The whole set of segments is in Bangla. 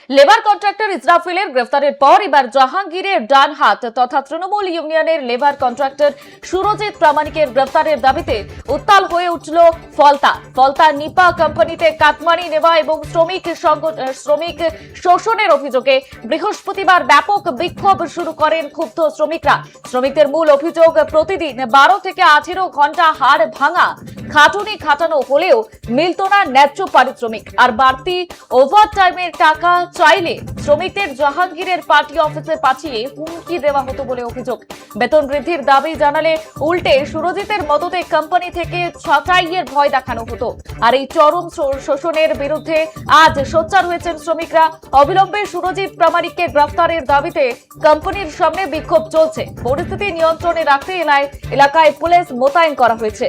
লেবার কন্ট্রাক্টর ইসরাফিলের গ্রেফতারের পর এবার জাহাঙ্গীরের ডান হাত তথা তৃণমূল ইউনিয়নের লেবার কন্ট্রাক্টর সুরজিৎ প্রামাণিকের গ্রেফতারের দাবিতে উত্তাল হয়ে উঠল ফলতা নিপা কোম্পানিতে কাটমানি নেওয়া এবং শ্রমিক শোষণের অভিযোগে বৃহস্পতিবার ব্যাপক বিক্ষোভ শুরু করেন ক্ষুব্ধ শ্রমিকরা। শ্রমিকদের মূল অভিযোগ, প্রতিদিন 12 থেকে 18 ঘন্টা হাড় ভাঙা খাটুনি খাটানো হলেও মিলত না ন্যায্য পারিশ্রমিক, আর বাড়তি ওভারটাইমের টাকা চাইলে শ্রমিকদের জাহাঙ্গীরের পার্টি অফিসে পাঠিয়ে হুমকি দেওয়া হতো বলে অভিযোগ। বেতন বৃদ্ধির দাবি জানালে উল্টে সুরজিতের মদতে কোম্পানি থেকে ছাঁটাইয়ের ভয় দেখানো হতো। আর এই চরম শোষণের বিরুদ্ধে আজ সোচ্চার হয়েছেন শ্রমিকরা। অবিলম্বে সুরজিৎ প্রামাণিককে গ্রেফতারের দাবিতে কোম্পানির সামনে বিক্ষোভ চলছে। পরিস্থিতি নিয়ন্ত্রণে রাখতে এলাকায় পুলিশ মোতায়েন করা হয়েছে।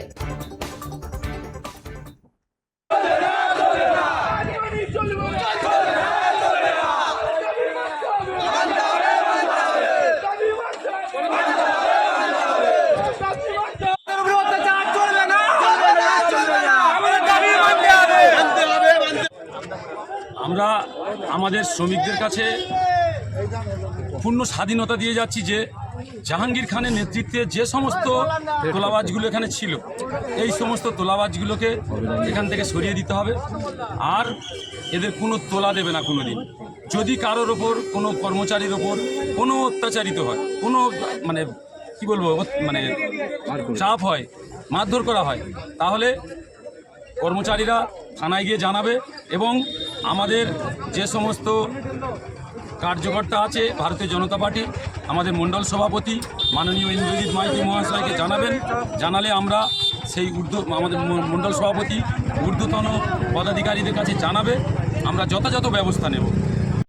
আমরা আমাদের শ্রমিকদের কাছে পূর্ণ স্বাধীনতা দিয়ে যাচ্ছি যে জাহাঙ্গীর খানের নেতৃত্বে যে সমস্ত তোলাবাজগুলো এখানে ছিল, এই সমস্ত তোলাবাজগুলোকে এখান থেকে সরিয়ে দিতে হবে। আর এদের কোনো তোলা দেবে না কোনো দিন। যদি কারোর ওপর, কোনো কর্মচারীর ওপর কোনো অত্যাচারিত হয়, কোনো চাপ হয়, মারধর করা হয়, তাহলে কর্মচারীরা থানায় গিয়ে জানাবে এবং আমাদের যে সমস্ত কার্যকর্তা আছে ভারতীয় জনতা পার্টি, আমাদের মণ্ডল সভাপতি মাননীয় ইন্দ্রজিৎ মাইতি মহাশয়কে জানাবেন। জানালে আমরা সেই আমাদের মণ্ডল সভাপতি ঊর্ধ্বতন পদাধিকারীদের কাছে জানাবে, আমরা যথাযথ ব্যবস্থা নেব।